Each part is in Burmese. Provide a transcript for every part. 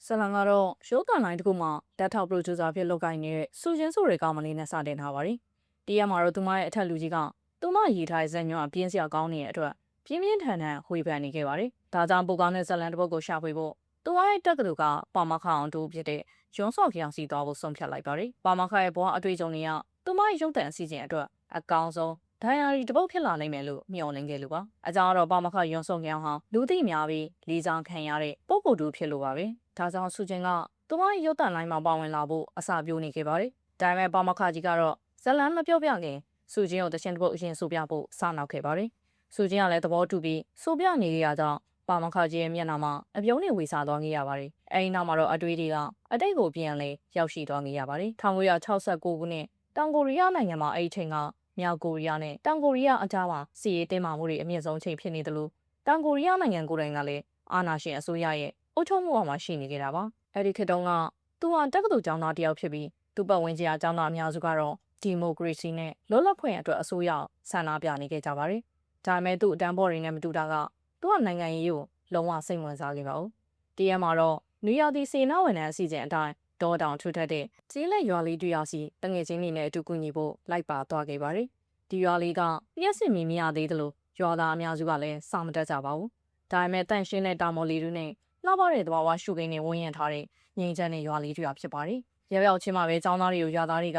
ဆလန်ကတော့ရုပ်သံလိုင်းတစ်ခုမှာလက်ထောက်ပရိုဂျူဆာဖြစ်လုပ်ကိုင်နေတဲ့စူချင်းဆိုတဲ့ကောင်မလေးနဲ့စတင်ထားပါတယ်။တရက်မှာတော့သူမရဲ့အထက်လူကြီးကသူမရေးထားတဲ့ဇာတ်ညွှန်းပြင်းစရာကောင်းနေတဲ့အတွက်ပြင်းပြင်းထန်ထန်ဝေဖန်နေခဲ့ပါတယ်။ဒါကြောင့်ပိုကောင်းတဲ့ဇာတ်လမ်းတစ်ပုဒ်ကိုရှာဖွေဖို့သူမရဲ့တက်ကလူကပါမခအောင်တူဖြစ်တဲ့ဂျွန်ဆော့ခရောင်စီသွားဖို့ဆုံးဖြတ်လိုက်ပါတယ်။ပါမခရဲ့ဘဝအတွေ့အကြုံတွေကသူမရဲ့ရုပ်သံအစီအစဉ်အတွက်အကောင်းဆုံးဒိုင်ယာရီတစ်ပုဒ်ဖြစ်လာနိုင်မယ်လို့မျှော်လင့်ခဲ့လို့ပါ။အကြောင်းကတော့ပါမခရွန်ဆော့ခရောင်ဟာလူသိများပြီးလေးစားခံရတဲ့ပုံကိုယ်တူဖြစ်လို့ပါပဲ။ဒါကြောင့်စူချင်းကသူမရဲ့ရုပ်သံလိုင်းမှာပါဝင်လာဖို့အစာပြိုးနေခဲ့ပါတယ်။ဒါပေမဲ့ပါမခကြီးကတော့ဇလန်မပြောပြခင်စူချင်းကိုတချင်တစ်ပုတ်အရင်ဆိုပြဖို့စနောက်ခဲ့ပါတယ်။စူချင်းကလည်းသဘောတူပြီးဆိုပြနေရကြောင်းပါမခကြီးရဲ့မျက်နှာမှာအပြုံးနဲ့ဝေစာသွားခဲ့ရပါတယ်။အဲဒီနောက်မှာတော့အတွေးတွေကအတိတ်ကိုပြန်လဲရောက်ရှိသွားခဲ့ရပါတယ်။1969ခုနှစ်တောင်ကိုရီးယားနိုင်ငံမှာအဲဒီချိန်ကမြောက်ကိုရီးယားနဲ့တောင်ကိုရီးယားအကြားမှာစီရေးတင်းမာမှုတွေအမြင့်ဆုံးချိန်ဖြစ်နေတယ်လို့တောင်ကိုရီးယားနိုင်ငံကိုယ်တိုင်ကလည်းအာဏာရှင်အစိုးရရဲ့အုပ်ချုပ်မှုအောက်မှာရှိနေကြတာပါ။အဲဒီခေတ်တုန်းကသူဟာတက္ကသိုလ်ကျောင်းသားတစ်ယောက်ဖြစ်ပြီးသူ့ပတ်ဝန်းကျင်အကျောင်းသားအများစုကတော့ဒီမိုကရေစီနဲ့လွတ်လပ်ခွင့်အတွက်အစိုးရဆန္ဒပြနေခဲ့ကြပါတယ်။ဒါပေမဲ့သူ့အတန်းဘော်တွေနဲ့မတူတာကသူကနိုင်ငံရေးကိုလုံးဝစိတ်ဝင်စားခဲ့ပါဘူး။တရက်မှာတော့နယူးယောက်ဒီစေနာဝန်ထမ်းအစီအစဉ်အတိုင်းဒေါ်တောင်ထူထပ်တဲ့ကျေးလက်ရွာလေးတူရောက်စီတငယ်ချင်းတွေနဲ့အတူကူညီဖို့လိုက်ပါသွားခဲ့ပါတယ်။ဒီရွာလေးကလျှက်စစ်မီမရသေးသလိုရွာသားအများစုကလည်းစောင့်မတက်ကြပါဘူး။ဒါပေမဲ့တန့်ရှင်းတဲ့တာမော်လီတို့နဲ့လှပတဲ့သဘာဝရှုခင်းတွေဝန်းရံထားတဲ့ငြိမ်းချမ်းတဲ့ရွာလေးတူရဖြစ်ပါတယ်။ရောက်ရောက်ချင်းမှာပဲចောင်းသားတွေကိုရွာသားတွေ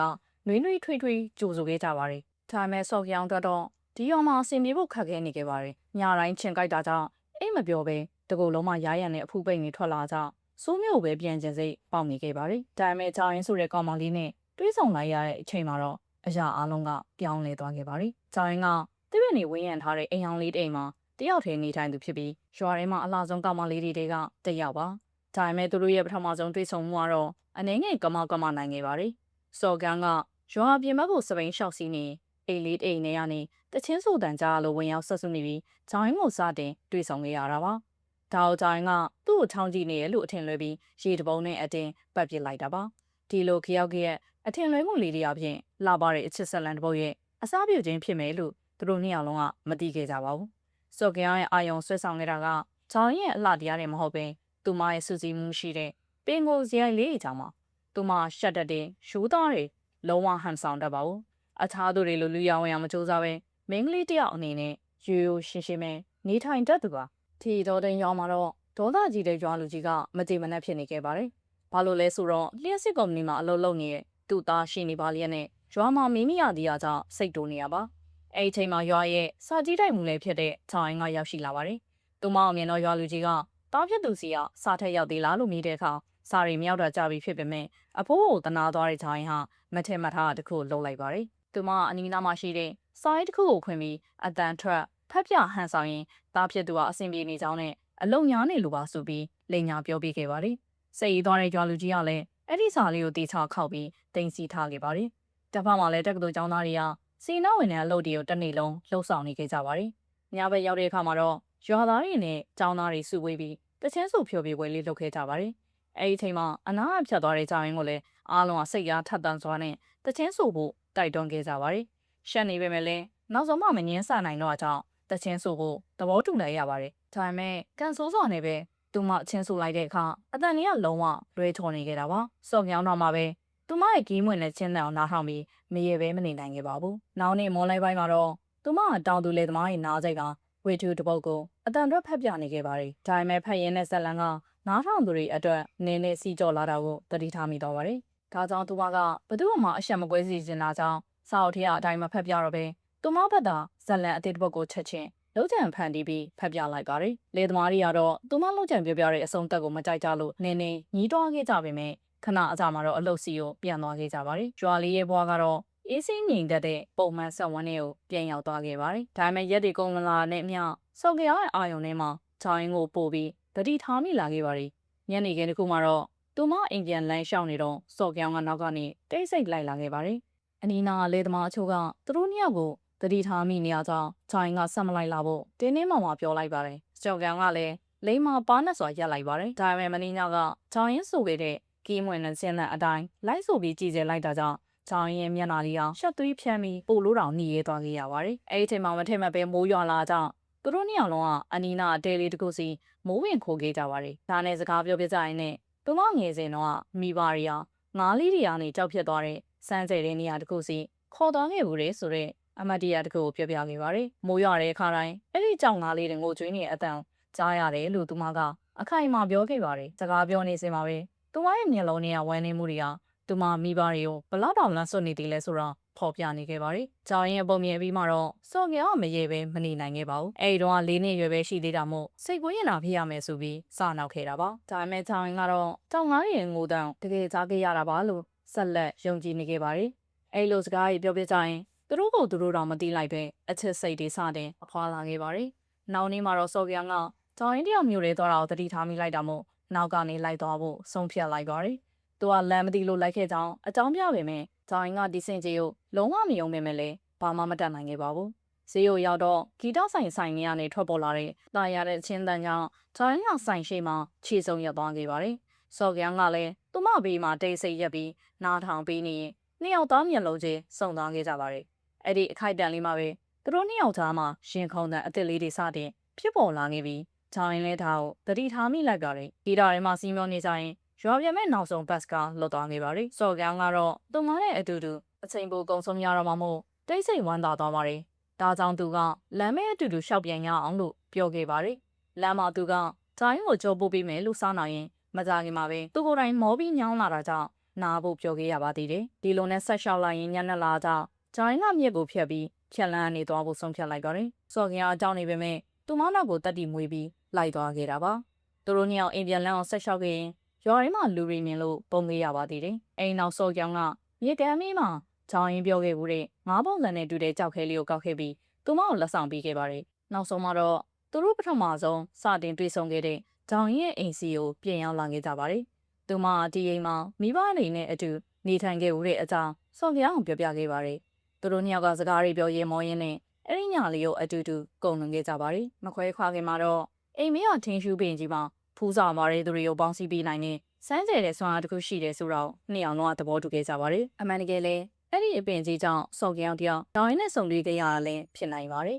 ကနှွေးနှွေးထွေးထွေးကြိုဆိုခဲ့ကြပါတယ်။ဒါပေမဲ့ဆော့ကြောင်တော့ဒီရွာမှာအဆင်ပြေဖို့ခက်ခဲနေခဲ့ပါတယ်။ညတိုင်းချင်ကြိုက်တာကြောင့်အိမ်မပြောပဲတကူလုံးမှရားရံတဲ့အဖူးပိတ်နေထွက်လာကြစိုးမျိုးပဲပြန်ကျင်စိတ်ပေါက်နေခဲ့ပါတယ်။ဒါပေမဲ့ချောင်းရင်းဆိုတဲ့ကောင်မလေးနဲ့တွေးဆောင်လိုက်ရတဲ့အချိန်မှာတော့အရာအလုံးကပြောင်းလဲသွားခဲ့ပါတယ်။ချောင်းရင်းကသူ့ရဲ့နေဝင်းရံထားတဲ့အိမ်အောင်လေးတိမ်မှာတယောက်တည်းနေထိုင်သူဖြစ်ပြီးရွာထဲမှာအလှဆုံးကောင်မလေးတွေကတယောက်ပါ။ဒါပေမဲ့သူတို့ရဲ့ပထမဆုံးတွေ့ဆုံမှုကတော့အနေငယ်ကမနိုင်ခဲ့ပါတယ်။စော်ကန်ကရွာပြင်ဘက်ကိုစပိန်လျှောက်စီးနေအိမ်လေးအိမ်ထဲကနေတချင်းဆိုတန်ကြားလိုဝင်ရောက်ဆက်စုနေပြီးဂျောင်းရင်းကိုစတင်တွေ့ဆုံခဲ့ရတာပါ။ဒါအောင်ဂျောင်းရင်းကသူ့ကိုချောင်းကြည့်နေရလို့အထင်လွဲပြီးရေတပုံးနဲ့အတင်းပတ်ပစ်လိုက်တာပါ။ဒီလိုခရောက်ရဲ့အထင်လွဲမှုလေးတွေအပြင်လှပတဲ့အချစ်ဆက်လန်တစ်ပုတ်ရဲ့အစားပြုခြင်းဖြစ်မယ်လို့သူတို့နှစ်ယောက်လုံးကမသိခဲ့ကြပါဘူး။စော်ကန်ရဲ့အာယုံဆွဲဆောင်နေတာကဂျောင်းရင်းရဲ့အလှတရားတွေမဟုတ်ဘဲသူမရဲ့စူးစီးမှုရှိတဲ့ပင်ကိုဇယိုင်လေးအကြောင်းမှာသူမရှက်တတ်တဲ့ရိုးသားတွေလုံးဝဟန်ဆောင်တတ်ပါဘူးအခြားသူတွေလိုလူရဝင်အောင်မကြိုးစားပဲမင်းကလေးတယောက်အနေနဲ့ရိုးရိုးရှင်းရှင်းပဲနေထိုင်တတ်သူပါထီတော်တဲ့ရောင်းမှာတော့ဒေါသကြီးတဲ့ရွာလူကြီးကမကြေမနက်ဖြစ်နေခဲ့ပါတယ်ဘာလို့လဲဆိုတော့လျှက်စစ်ကုမ္ပဏီမှာအလုပ်လုပ်နေတဲ့သူ့သားရှိနေပါလျက်နဲ့ရွာမှာမိမိရသည်အကြောင်းစိတ်တိုးနေရပါအဲ့ဒီချိန်မှာရွာရဲ့စာကြီးတိုက်မှုလည်းဖြစ်တဲ့ချောင်းရင်းကရောက်ရှိလာပါတယ်သူမအောင်မြင်တော့ရွာလူကြီးကတားဖြစ်သူစီကစာထက်ရောက်သေးလားလို့မြည်တဲ့အခါစာရီမြောက်တာကြပြီဖြစ်ပေမဲ့အဖိုးကိုတနာသွားတဲ့ချောင်းရင်းဟာမထက်မထားတခုလှုပ်လိုက်ပါတယ်။သူမအနီးနားမှာရှိတဲ့စာရီတစ်ခုကိုခွင်ပြီးအတန်ထွက်ဖက်ပြဟန်ဆောင်ရင်တားဖြစ်သူကအဆင်ပြေနေကြောင်းနဲ့အလုံညာနေလိုပါဆိုပြီးလိန်ညာပြောပြခဲ့ပါတယ်။စိတ်အေးသွားတဲ့ကြွားလူကြီးကလည်းအဲ့ဒီစာလေးကိုတေချာခောက်ပြီးတင်စီထားခဲ့ပါတယ်။တစ်ဖက်မှာလည်းတက္ကသိုလ်ကျောင်းသားတွေကစီနာဝင်တဲ့အလုပ်တွေကိုတစ်နေ့လုံးလှုပ်ဆောင်နေခဲ့ကြပါတယ်။ညဘက်ရောက်တဲ့အခါမှာတော့ရွာသားတွေနဲ့ကျောင်းသားတွေစုဝေးပြီးတချင်းစုဖြိုပြေပွဲလေးလုပ်ခဲ့ကြပါတယ်။အဲဒီအချိန်မှာအနားဖြတ်သွားတဲ့ကြောင်ရင်းကိုလည်းအားလုံးကစိတ်အားထက်သန်စွာနဲ့တချင်းဆိုဖို့တိုက်တွန်းခဲ့ကြပါတယ်။ရှက်နေပေမဲ့လည်းနောက်ဆုံးမှမငင်းဆနိုင်တော့အကြောင်းတချင်းဆိုဖို့သဘောတူလိုက်ရပါတယ်။ဒါပေမဲ့ကန်ဆိုးစွာနဲ့ပဲသူမချင်းဆိုလိုက်တဲ့အခါအတန်ကြီးကလုံးဝလွဲချော်နေခဲ့တာပါ။စော့ကြောင်တော့မှပဲသူမရဲ့ကီးမွင်နဲ့ချင်းတန်အောင်နားထောင်ပြီးမရေပဲမနေနိုင်ခဲ့ပါဘူး။နောက်နေ့မွန်လိုက်ပိုင်းမှာတော့သူမကတောင်သူလေသမားရဲ့နားစိတ်ကဝေထူတပုတ်ကိုအတန်တော့ဖက်ပြနေခဲ့ပါတယ်။ဒါပေမဲ့ဖက်ရင်းနဲ့ဇက်လန်ကနားထောင်သူတွေအတွက်နင်းနဲ့စီကြော်လာတာကိုတတိထားမိတော့ပါတယ်။ဒါကြောင့်သူမကဘသူ့မှအရှက်မကွဲစီစဉ်တာကြောင့်စာအုပ်ထဲကအတိုင်းမဖက်ပြတော့ပဲသူမဘက်သာဇက်လန်အသေးတစ်ပုတ်ကိုချက်ချင်းလုံးချံဖန်တီးပြီးဖက်ပြလိုက်ပါတယ်။လေသမားတွေကတော့သူမလုံးချံပြပြတဲ့အစုံတက်ကိုမကြိုက်ကြလို့နင်းညီးတွားခဲ့ကြပေမဲ့ခဏအကြာမှာတော့အလုတ်စီကိုပြန်သွားခဲ့ကြပါတယ်။ကြွာလေးရဲ့ဘွားကတော့အေးစိမ့်ငြိမ်သက်တဲ့ပုံမှန်ဆက်ဝန်းတွေကိုပြန်ရောက်သွားခဲ့ပါတယ်။ဒါပေမဲ့ရက်ဒီကုန်းလာနဲ့အမျှစော်ကရရဲ့အာယုံထဲမှာချောင်းရင်းကိုပို့ပြီးတတိထားမိလာခဲ့ပါတယ်။ညနေခင်းတစ်ခုမှာတော့သူမအိမ်ပြန်လမ်းလျှောက်နေတော့စော်ကြောင်ကနောက်ကနေတိတ်ဆိတ်လိုက်လာခဲ့ပါတယ်။အနီးနားလေသမားအချို့ကသူတို့နှစ်ယောက်ကိုတတိထားမိနေရကြောင်းချောင်းရင်းကဆက်မလိုက်လာဖို့တင်းတင်းမောင်ပြောလိုက်ပါတယ်။စော်ကြောင်ကလည်းလိမ္မာပါနဲ့စွာရက်လိုက်ပါတယ်။ဒါပေမဲ့မင်းညောက်ကချောင်းရင်းဆိုခဲ့တဲ့ကီးမွင်နဲ့စင်းလက်အတိုင်းလိုက်ဆိုပြီးကြည်စဲလိုက်တာကြောင့်ချောင်းရင်မျက်နှာလေးအောင်ရှက်သွေးဖြန်းပြီးပို့လို့တောင်หนีရဲသွားခဲ့ရပါတယ်။အဲဒီအချိန်မှာမထက်မပဲမိုးရွာလာကြောင်းသူတို့နှစ်ယောက်လုံးကအနီနာအတဲလေးတစ်ခုစီမိုးဝင်ခိုးခဲ့ကြပါတယ်။ဒါနဲ့စကားပြောပြကြရင်နဲ့တ သူမငယ်စဉ်တော့မိဘတွေဟာငါးလေးတွေကနေကြောက်ဖြစ်သွားတဲ့စမ်းကြဲတဲ့နေရာတစ်ခုစီခေါ်သွားခဲ့ဘူးလေဆိုတဲ့အမတ်တရားတစ်ခုကိုပြောပြခဲ့ပါတယ်။မိုးရွာတဲ့အခါတိုင်းအဲ့ဒီကြောင်ငါးလေးတွေငိုကြွေးနေတဲ့အတန်ကြားရတယ်လို့သူမကအခိုင်အမာပြောခဲ့ပါတယ်။စကားပြောနေစင်ပါပဲ။သူမရဲ့မျက်လုံးတွေကဝမ်းနေမှုတွေကသူမမိဘတွေကိုဘလောက်တောင်လန့်ဆွနေသေးလဲဆိုတော့ဖော်ပြနေခဲ့ပါတယ်။ကြောင်ရင်အပုံမြင်ပြီးမှတော့စော်ကမရေပဲမနေနိုင်ခဲ့ပါဘူး။အဲဒီတော့၄နှစ်ရွယ်ပဲရှိသေးတာမို့စိတ်ကိုရင်နာဖြစ်ရမယ်ဆိုပြီးစနောက်ခဲ့တာပါ။ဒါပေမဲ့ကြောင်ရင်ကတော့ကြောင်ငါးရဲ့ငိုတန်တကယ်ကြားခဲ့ရတာပါလို့ဆက်လက်ယုံကြည်နေခဲ့ပါတယ်။အဲဒီလိုစကားကြီးပြောပြကြရင်သူတို့ကိုသူတို့တော့မသိလိုက်ပဲအချစ်စိတ်တွေစတင်အဖွာလာခဲ့ပါတယ်။နောက်နေ့မှာတော့စော်ကကကြောင်ရင်တယောက်မျိုးလေးသွားတာကိုသတိထားမိလိုက်တာမို့နောက်ကနေလိုက်သွားဖို့ဆုံးဖြတ်လိုက်ပါတယ်။သူကလမ်းမသိလို့လိုက်ခဲ့ကြောင်းအကြောင်းပြပေမဲ့ဂျိုင်းကဒီစင်ကြီးကိုလုံးဝမယုံပေမဲ့လည်းဘာမှမတတ်နိုင်ခဲ့ပါဘူး။ဈေးကိုရောက်တော့ဂီတဆိုင်ကြီးကနေထွက်ပေါ်လာတဲ့တာရတဲ့ချင်းတန်းကြောင့်ဂျိုင်းကဆိုင်ရှိမှခြေစုံရက်သွားခဲ့ပါတယ်။စော်ကကလည်းသူမဘေးမှာတိတ်ဆိတ်ရက်ပြီးနားထောင်ပြီးနေရင်နှစ်ယောက်သားမျက်လုံးချင်းစုံသွားခဲ့ကြပါတယ်။အဲ့ဒီအခိုက်အတန့်လေးမှာပဲသူတို့နှစ်ယောက်သားမှာရှင်ခုန်တဲ့အစ်စ်လေးတွေစတင်ဖြစ်ပေါ်လာခဲ့ပြီးဂျိုင်းလဲထားကိုတတိထားမိလိုက်ပါတယ်။ဂီတထဲမှာစီးမျောနေကြရင်ရွာပြန်မဲ့နောက်ဆုံးဘတ်ကလွတ်သွားခဲ့ပါတယ်။စော်ကောင်ကတော့သူမနဲ့အတူတူအချိန်ပိုကုံဆုံးရတော့မှမို့တိတ်ဆိတ်ဝမ်းသာသွားပါတယ်။ဒါကြောင့်သူကလမ်းမဲအတူတူရှောက်ပြန်ရအောင်လို့ပြောခဲ့ပါတယ်။လမ်းမှာသူကဂျိုင်းကိုကြောပို့ပေးမယ်လို့စားနိုင်ရင်မကြခင်မှာပဲသူကိုယ်တိုင်မောပြီးညောင်းလာတာကြောင့်နားဖို့ပြောခဲ့ရပါသေးတယ်။ဒီလိုနဲ့ဆက်လျှောက်လိုက်ရင်ညနေလာကြောင့်ဂျိုင်းကမြစ်ကိုဖျက်ပြီးဖြက်လန်းနေသွားဖို့ဆုံးဖြတ်လိုက်ပါတယ်။စော်ကောင်အကြောင်းနေပေမဲ့သူမနောက်ကိုတက်တီမွေးပြီးလိုက်သွားခဲ့တာပါ။သူတို့နှစ်ယောက်အိမ်ပြန်လန်းအောင်ဆက်လျှောက်ခဲ့ရင်ရွာရင်းမှာလူတွေမြင်လို့ပုံခဲ့ရပါသေးတယ်။အိမ်နောက်စော်ကောင်ကမြေကမ်းမီးမှာဂျောင်းရင်ပြောခဲ့ဘူးတဲ့ငါးပုံစံနဲ့တူတဲ့ကြောက်ခဲလေးကိုကောက်ခဲ့ပြီးသူမကိုလက်ဆောင်ပေးခဲ့ပါတယ်။နောက်ဆုံးမှာတော့သူတို့ပထမဆုံးစတင်တွေ့ဆုံခဲ့တဲ့ဂျောင်းရင်ရဲ့အိမ်စီကိုပြင်ရောက်လာခဲ့ကြပါတယ်။သူမဒီအိမ်မှာမိဘတွေနဲ့အတူနေထိုင်ခဲ့ဦးတဲ့အကြောင်းစော်ကောင်ပြောပြခဲ့ပါတယ်။သူတို့နှစ်ယောက်ကစကားတွေပြောရင်မောရင်းနဲ့အဲ့ဒီညလေးကိုအတူတူကုန်လွန်ခဲ့ကြပါတယ်။မခွဲခွာခင်မှာတော့အိမ်မေကထင်းရှူးပင်ကြီးမှာဖူးစာမားတဲ့သူတွေကိုပေါင်းစည်းပေးနိုင်တဲ့စမ်းကြဲတဲ့ဆွမ်းအားတစ်ခုရှိတယ်ဆိုတော့နှစ်အောင်လုံးကသဘောတူခဲ့ကြပါတယ်။အမှန်တကယ်လဲအဲ့ဒီအပင်ကြီးကြောင့်စော်ကအောင်တယောက်တောင်းရင်းနဲ့ဆုံတွေ့ခဲ့ရတာလည်းဖြစ်နိုင်ပါတယ်